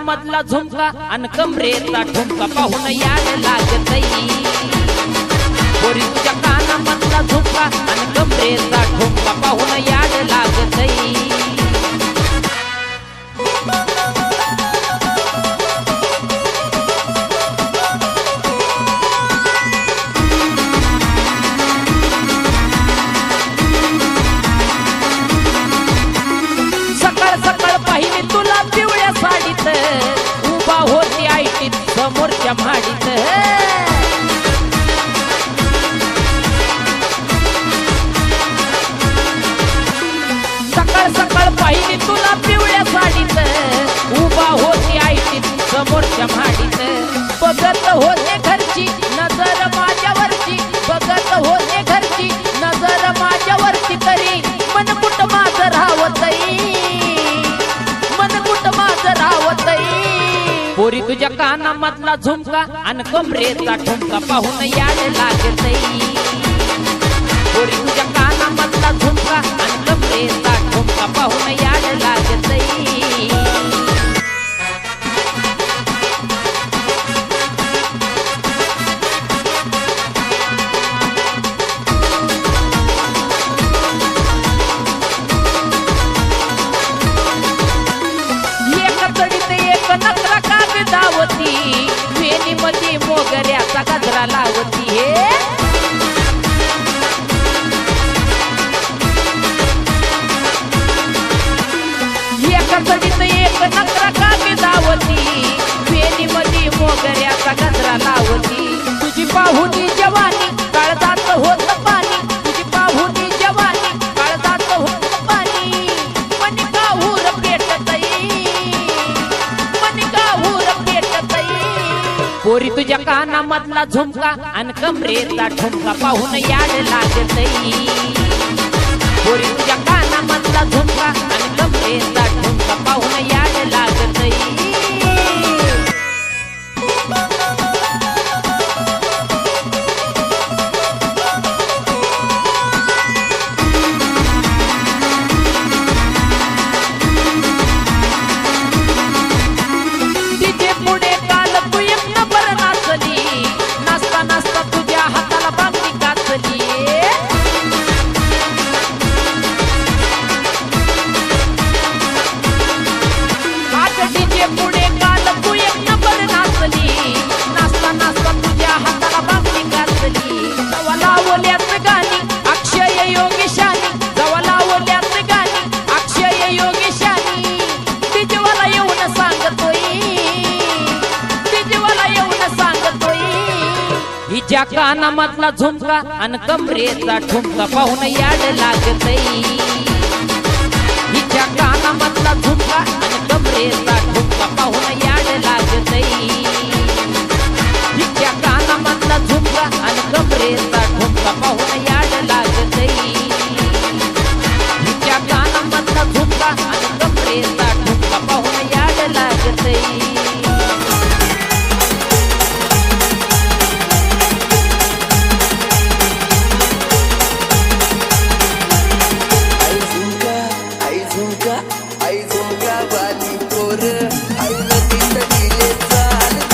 कानामधला झुमका आणि कमरेचा ठुमका पाहून याड लागतई पोरी तुझ्या कानामधला झुमका आणि कमरेचा ठुमका पाहून याड लागतई तुला पिवळ्या साडीत उभा होती आयटीत समोरच्या म्हाडीत सकाळ सकाळ पाहिली तुला पिवळ्या साडीत उभा होती आयटीत समोरच्या म्हाडीत बघत होते घरची नजर माझ्यावरची बघत होते घरची नजर माझ्यावरची तरी मन कुठ माझं राहवतई पोरी तुझ्या कानामधला झुमका आणि कमरेचा ठुमका पाहून याड लागतई पोरी तुझ्या कानामधला झुमका आणि कमरेचा ठुमका पाहून याड लागतई वेणी मध्ये मोगऱ्याचा गजरा लावती हे एका चढीत एक नकरा कापी दावती वेणी मध्ये मोगऱ्याचा गजरा लावती तुझी पाहुणी जवानी काळजात होत पाणी तुझी पाहुणी जवानी काळजात होत पाणी मनी गाऊर पेटतई पोरी तुझ्या कानामधला झुमका आणि कमरेचा ठुमका पाहून याड लागतई पोरी तुझ्या कानामधला झुमका आणि कमरेचा ठुमका पाहून याड लागतई हिच्या कानामधला झुमका आणि कमरेचा ठुमका पाहून याड लागतई हिच्या कानामधला झुमका आणि कमरेचा ठुमका पाहून याड लागतई हिच्या कानामधला झुमका आणि कमरेचा ठुमका पाहून याड लागतई हिच्या कानामधला झुमका आणि कमरेचा ठुमका पाहून याड लागतई आई झुमका वाली पोर आई नदीत गेले चाल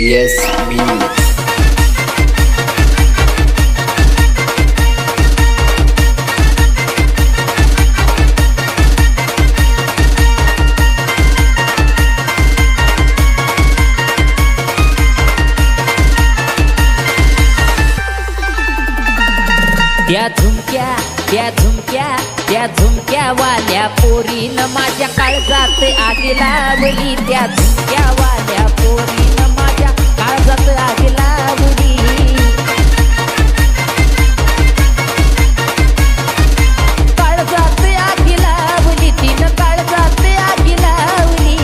Yes, me. त्या झुमक्या वाल्या पोरीनं माझ्या काळजात आगी लावली. त्या झुमक्या वाल्या पोरीनं माझ्या काळजात आगी लावली. काळजात आगी लावली तिनं काळजात आगी लावली.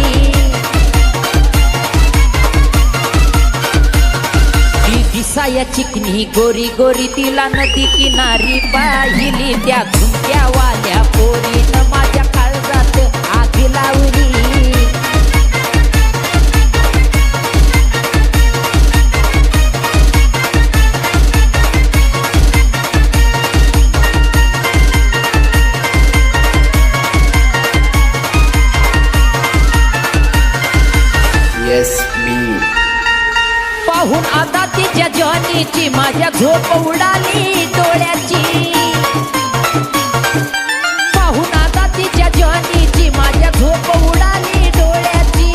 ती दिसाया चिकनी गोरी गोरी तिला नदी किनारी पाहिली. त्या झुमक्या वाल्या पोरीनं माझ्या काळजात आगी लावली. Yes, me. पाहून आता तिच्या जॉनीची माझ्या झोप उडाली डोळ्याची. पाहून आता तिच्या जॉनीची माझ्या झोप उडाली डोळ्याची.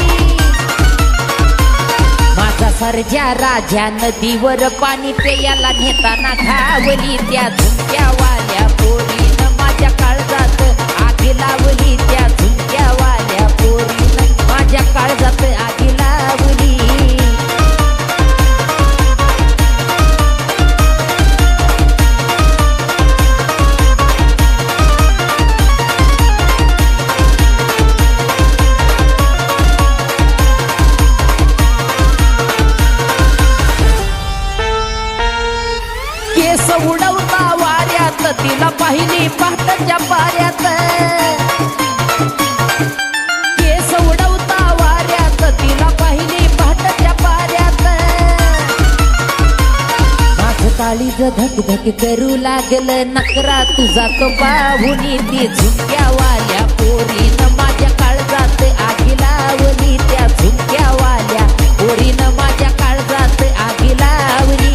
माझा सर्जा राजा नदीवर पाणी पेयाला नेताना घावली. त्या झुमक्या वाल्या पोरीनं माझ्या काळजात आगी लावली. त्या झुमक्या वाल्या पोरीनं माझ्या काळजात आगी लावली. केस उडवता वाऱ्यात तिला पाहिली पहाटच्या पाऱ्यात. केस उडवता वाऱ्यात तिला पाहिली पहाटच्या पाऱ्यात. माझं काळीज धक धक करू लागलं नकरा तुझा तो पाहुनी. ती झुमक्या वाल्या पोरीनं माझ्या काळजात आगी लावली. त्या झुमक्या वाल्या पोरीनं माझ्या काळजात आगी लावली.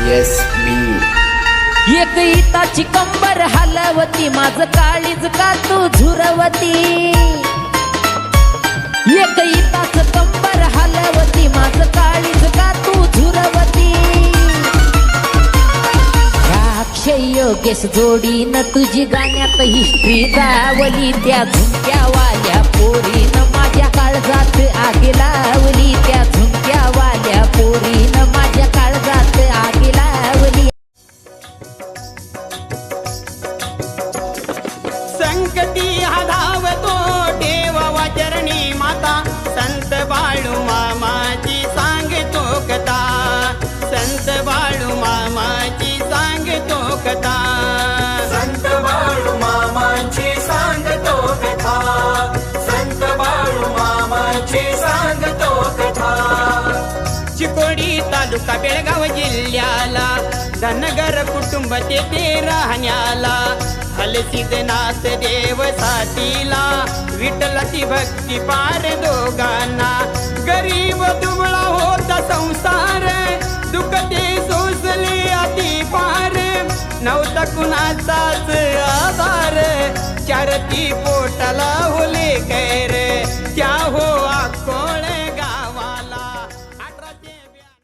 Yes, me. एक इताची कंबर हलवती माझं काळीज का तू झुरवती. एक इताच कंबर हलवती माझं काळीज का तू झुरवती. अक्षय योगेश जोडीनं तुझी गाण्यात हिस्ट्री दावली. त्या झुमक्या वाल्या पोरीनं माझ्या काळजात आगी लावली. त्या झुमक्या वाल्या पोरीनं माझ्या काळजात आगी लावली. संकटी हा धावतो ठेवावा चरणी माता. संत बाळू मामाची सांगतो कथा. संत बाळू मामाची सांगतो कथा. संत बाळू मामाची सांगतो कथा. संत बाळू मामाची सांगतो कथा. चिकोडी तालुका बेळगाव जिल्ह्याला धनगर कुटुंब तेथे राहण्याला. हलसिद्धनाथ देव साथीला विठ्ठलाची भक्ती पार दोघांना. गरीब दुबळा होता संसार दुःख ते सोसले अति पार. नव्हता कुणाचाच आधार चारती पोटाला होले गैर.